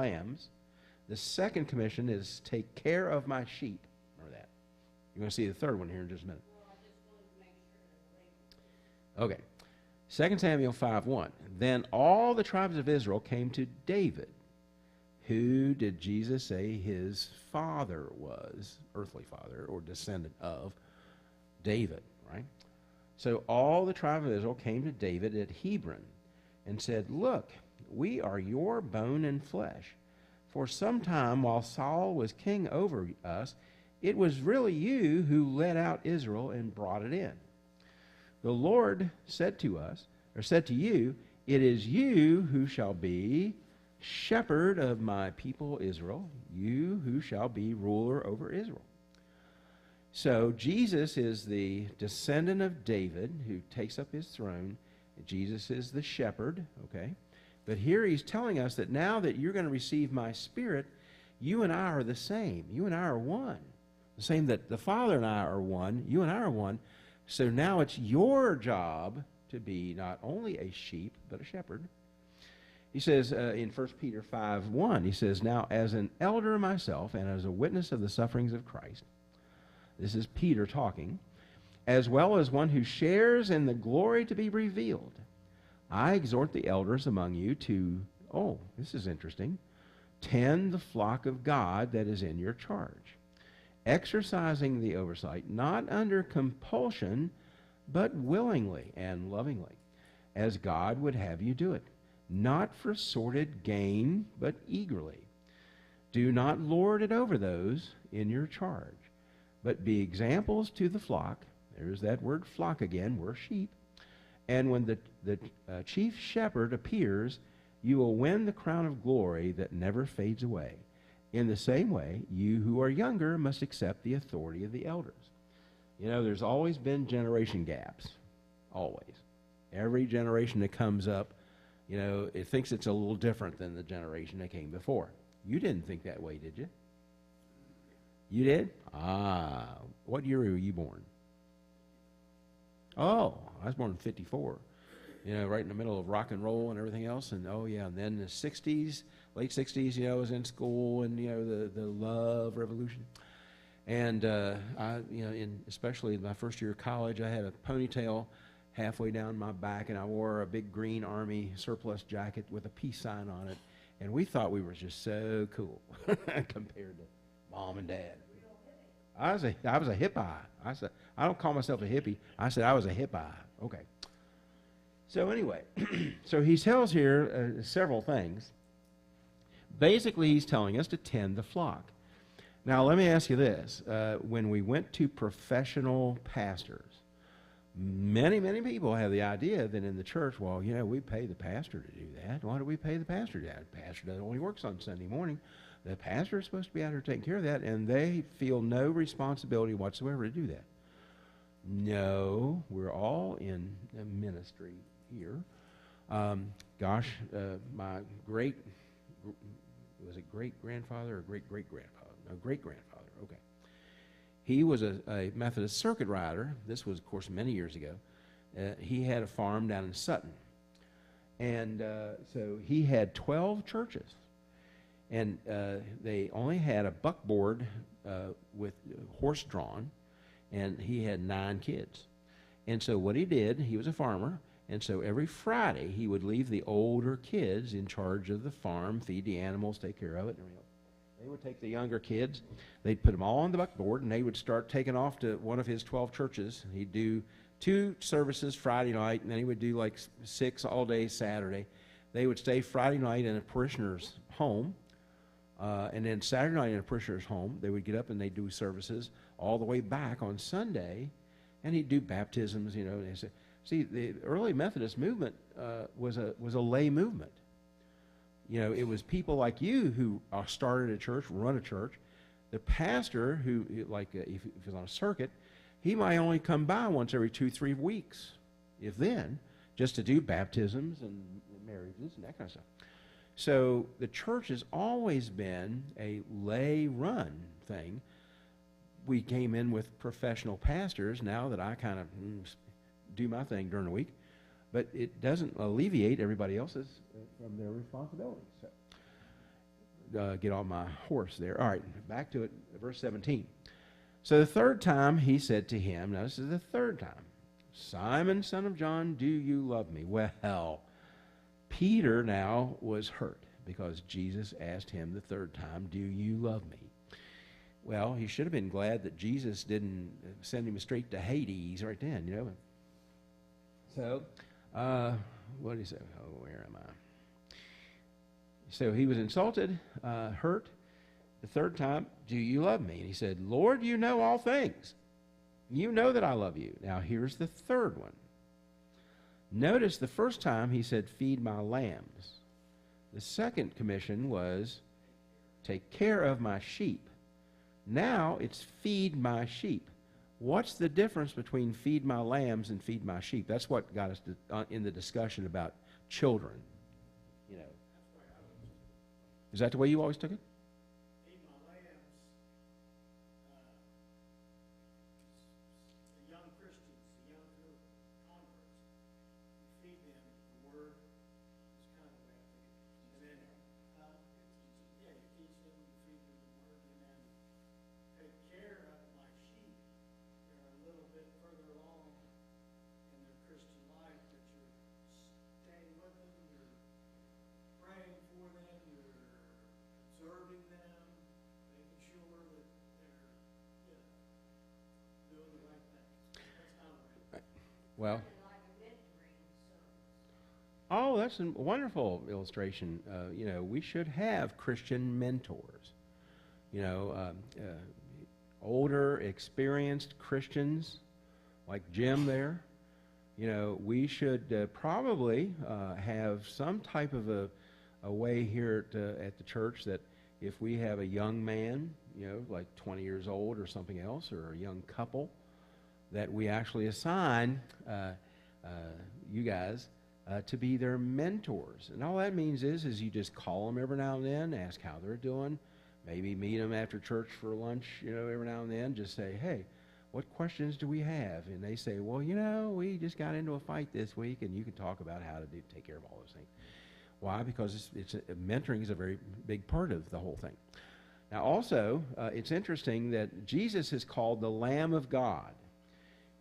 lambs. The second commission is take care of my sheep. Remember that. You're going to see the third one here in just a minute. Okay. 2 Samuel 5:1. Then all the tribes of Israel came to David. Who did Jesus say his father was? Earthly father or descendant of David, right? So all the tribe of Israel came to David at Hebron and said, look, we are your bone and flesh. For some time while Saul was king over us, it was really you who led out Israel and brought it in. The Lord said to us, or said to you, it is you who shall be shepherd of my people Israel, you who shall be ruler over Israel. So Jesus is the descendant of David who takes up his throne. Jesus is the shepherd, okay? But here he's telling us that now that you're going to receive my spirit, you and I are the same. You and I are one. The same that the Father and I are one, you and I are one. So now it's your job to be not only a sheep, but a shepherd. He says in 1 Peter 5:1, he says, now as an elder myself and as a witness of the sufferings of Christ, this is Peter talking, as well as one who shares in the glory to be revealed, I exhort the elders among you to, oh, this is interesting, tend the flock of God that is in your charge, exercising the oversight, not under compulsion, but willingly and lovingly, as God would have you do it, not for sordid gain, but eagerly. Do not lord it over those in your charge, but be examples to the flock. There's that word flock again, we're sheep. And when the chief shepherd appears, you will win the crown of glory that never fades away. In the same way, you who are younger must accept the authority of the elders. You know, there's always been generation gaps. Always. Every generation that comes up, you know, it thinks it's a little different than the generation that came before. You didn't think that way, did you? You did? Ah, what year were you born? Oh, I was born in 54. You know, right in the middle of rock and roll and everything else. And oh yeah, and then the 60s, late 60s, you know, I was in school and, you know, the love revolution. And I, you know, especially in my first year of college, I had a ponytail halfway down my back, and I wore a big green Army surplus jacket with a peace sign on it. And we thought we were just so cool compared to Mom and Dad. I was a hippie. I said, I don't call myself a hippie. I said I was a hippie. Okay. So anyway, so he tells here several things. Basically, he's telling us to tend the flock. Now, let me ask you this. When we went to professional pastors, many people have the idea that in the church, well, you know, we pay the pastor to do that. Why do we pay the pastor to do that? The pastor doesn't only works on Sunday morning. The pastor is supposed to be out here taking care of that, and they feel no responsibility whatsoever to do that. No, we're all in a ministry here. My great-grandfather or great-great-grandfather? No, great-grandfather, okay. He was a Methodist circuit rider. This was, of course, many years ago. He had a farm down in Sutton. And so he had 12 churches. And they only had a buckboard with horse-drawn, and he had 9 kids. And so what he did, he was a farmer, and so every Friday he would leave the older kids in charge of the farm, feed the animals, take care of it, and everything else. They would take the younger kids, they'd put them all on the buckboard, and they would start taking off to one of his 12 churches. He'd do 2 services Friday night, and then he would do like 6 all day Saturday. They would stay Friday night in a parishioner's home, and then Saturday night in a parishioner's home. They would get up and they'd do services all the way back on Sunday, and he'd do baptisms, you know. And say, see, the early Methodist movement was a lay movement. You know, it was people like you who started a church, run a church. The pastor, who, like, if he's on a circuit, he might only come by once every 2-3 weeks, if then, just to do baptisms and marriages and that kind of stuff. So the church has always been a lay-run thing. We came in with professional pastors now that I kind of do my thing during the week, but it doesn't alleviate everybody else's from their responsibilities. So get on my horse there. All right, back to it, verse 17. So the third time he said to him, now this is the third time, Simon, son of John, do you love me? Well, Peter now was hurt because Jesus asked him the third time, do you love me? Well, he should have been glad that Jesus didn't send him straight to Hades right then, you know. So, what did he say? Oh, where am I? So he was insulted, hurt. The third time, do you love me? And he said, Lord, you know all things. You know that I love you. Now, here's the third one. Notice the first time he said, feed my lambs. The second commission was, take care of my sheep. Now it's feed my sheep. What's the difference between feed my lambs and feed my sheep? That's what got us in the discussion about children. You know, is that the way you always took it? Feed my lambs. The young Christians, the young converts, you feed them the word. It's kind of the way I think it. And then, you teach them, you feed them the word, and then take care of my sheep. They're a little bit further along in their Christian life, but you're staying with them, you're praying for them, you're observing them, making sure that they're, doing the right thing. That's kind of right. Well, Like a mentoring service. oh, that's a wonderful illustration. You know, we should have Christian mentors. You know, older, experienced Christians like Jim there. You know, we should probably have some type of a way here at the church that if we have a young man, you know, like 20 years old or something else, or a young couple, that we actually assign you guys to be their mentors. And all that means is you just call them every now and then, ask how they're doing, maybe meet them after church for lunch, you know, every now and then, just say, hey, what questions do we have? And they say, well, you know, we just got into a fight this week, and you can talk about how to take care of all those things. Why? Because mentoring is a very big part of the whole thing. Now, also, it's interesting that Jesus is called the Lamb of God.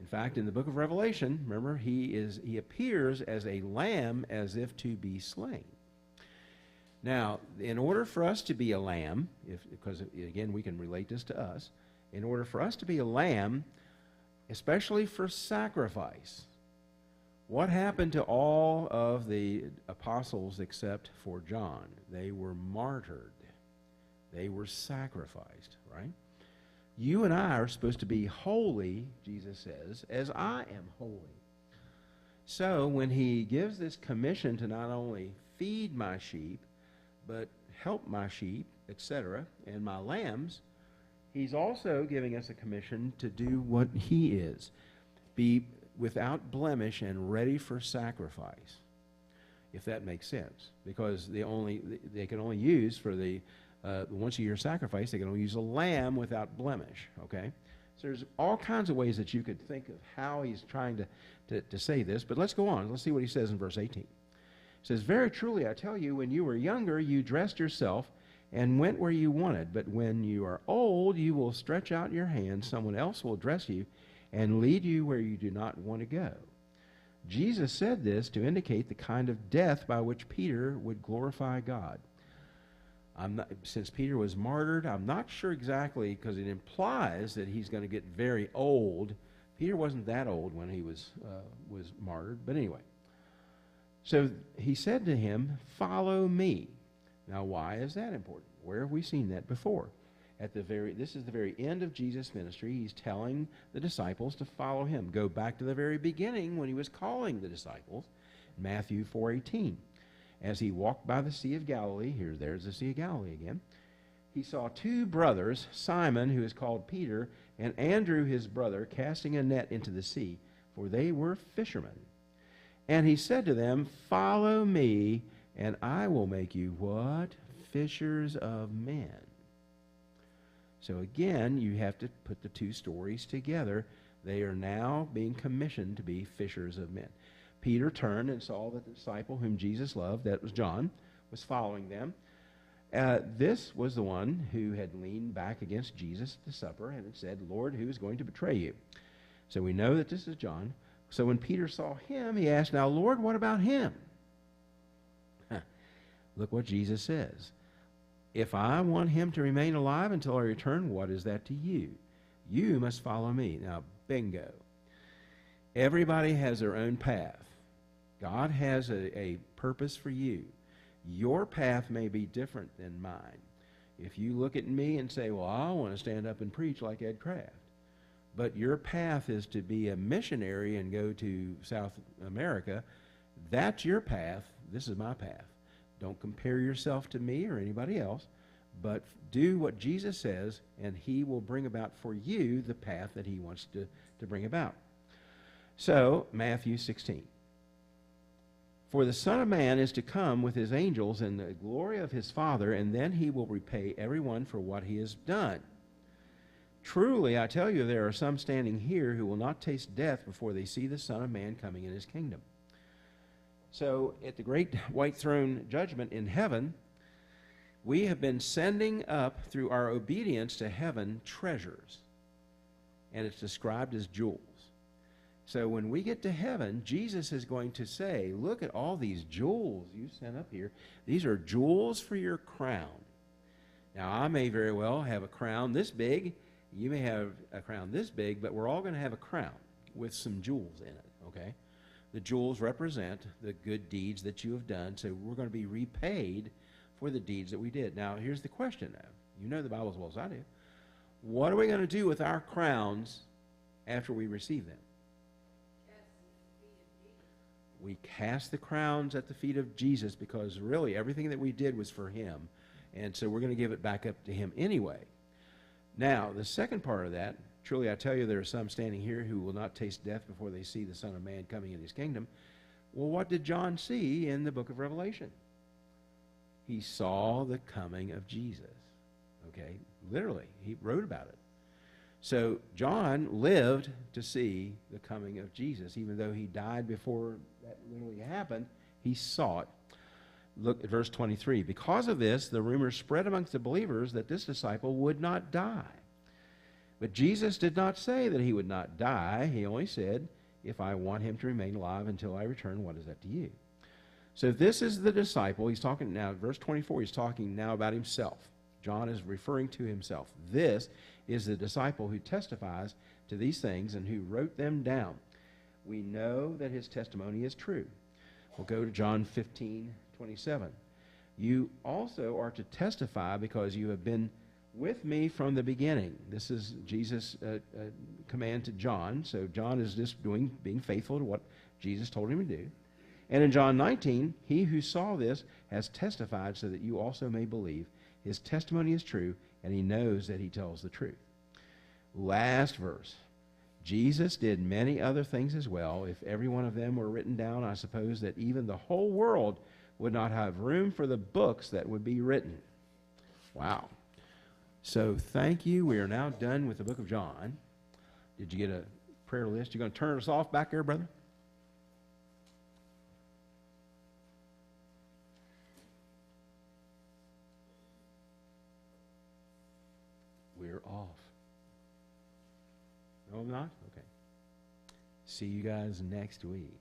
In fact, in the book of Revelation, remember, he appears as a lamb as if to be slain. Now, in order for us to be a lamb, because again, we can relate this to us, in order for us to be a lamb, especially for sacrifice, what happened to all of the apostles except for John? They were martyred. They were sacrificed, right? You and I are supposed to be holy, Jesus says, as I am holy. So when he gives this commission to not only feed my sheep, but help my sheep, etc., and my lambs, he's also giving us a commission to do what he is. Be without blemish and ready for sacrifice, if that makes sense. Because they can only use for the once a year sacrifice, they can only use a lamb without blemish, okay? So there's all kinds of ways that you could think of how he's trying to say this, but let's go on. Let's see what he says in verse 18. It says, very truly I tell you, when you were younger, you dressed yourself and went where you wanted, but when you are old, you will stretch out your hand, someone else will dress you and lead you where you do not want to go. Jesus said this to indicate the kind of death by which Peter would glorify God. Since Peter was martyred, I'm not sure exactly, because it implies that he's going to get very old. Peter wasn't that old when he was martyred, but anyway. So he said to him, follow me. Now, why is that important? Where have we seen that before? This is the very end of Jesus' ministry. He's telling the disciples to follow him. Go back to the very beginning when he was calling the disciples, Matthew 4:18. As he walked by the Sea of Galilee, there's the Sea of Galilee again, he saw two brothers, Simon, who is called Peter, and Andrew, his brother, casting a net into the sea, for they were fishermen. And he said to them, follow me, and I will make you what? Fishers of men. So again, you have to put the two stories together. They are now being commissioned to be fishers of men. Peter turned and saw that the disciple whom Jesus loved, that was John, was following them. This was the one who had leaned back against Jesus at the supper and had said, Lord, who is going to betray you? So we know that this is John. So when Peter saw him, he asked, now, Lord, what about him? Look what Jesus says. If I want him to remain alive until I return, what is that to you? You must follow me. Now, bingo. Everybody has their own path. God has a purpose for you. Your path may be different than mine. If you look at me and say, well, I want to stand up and preach like Ed Kraft, but your path is to be a missionary and go to South America, that's your path. This is my path. Don't compare yourself to me or anybody else, but do what Jesus says, and he will bring about for you the path that he wants to bring about. So, Matthew 16. For the Son of Man is to come with his angels in the glory of his Father, and then he will repay everyone for what he has done. Truly, I tell you, there are some standing here who will not taste death before they see the Son of Man coming in his kingdom. So, at the great white throne judgment in heaven, we have been sending up through our obedience to heaven treasures. And it's described as jewels. So when we get to heaven, Jesus is going to say, look at all these jewels you sent up here. These are jewels for your crown. Now, I may very well have a crown this big. You may have a crown this big, but we're all going to have a crown with some jewels in it, okay? The jewels represent the good deeds that you have done, so we're going to be repaid for the deeds that we did. Now, here's the question, though. You know the Bible as well as I do. What are we going to do with our crowns after we receive them? We cast the crowns at the feet of Jesus because really everything that we did was for him. And so we're going to give it back up to him anyway. Now, the second part of that, truly I tell you there are some standing here who will not taste death before they see the Son of Man coming in his kingdom. Well, what did John see in the book of Revelation? He saw the coming of Jesus. Okay? Literally, he wrote about it. So John lived to see the coming of Jesus. Even though he died before that literally happened, he saw it. Look at verse 23. Because of this, the rumor spread amongst the believers that this disciple would not die. But Jesus did not say that he would not die. He only said, if I want him to remain alive until I return, what is that to you? So this is the disciple. He's talking now, verse 24, he's talking now about himself. John is referring to himself. This is the disciple who testifies to these things and who wrote them down. We know that his testimony is true. We'll go to John 15:27. You also are to testify because you have been with me from the beginning. This is Jesus' command to John. So John is just being faithful to what Jesus told him to do. And in John 19, he who saw this has testified so that you also may believe. His testimony is true, and he knows that he tells the truth. Last verse. Jesus did many other things as well. If every one of them were written down, I suppose that even the whole world would not have room for the books that would be written. Wow. So thank you. We are now done with the book of John. Did you get a prayer list? You going to turn us off back there, brother? We're off. No, I'm not? Okay. See you guys next week.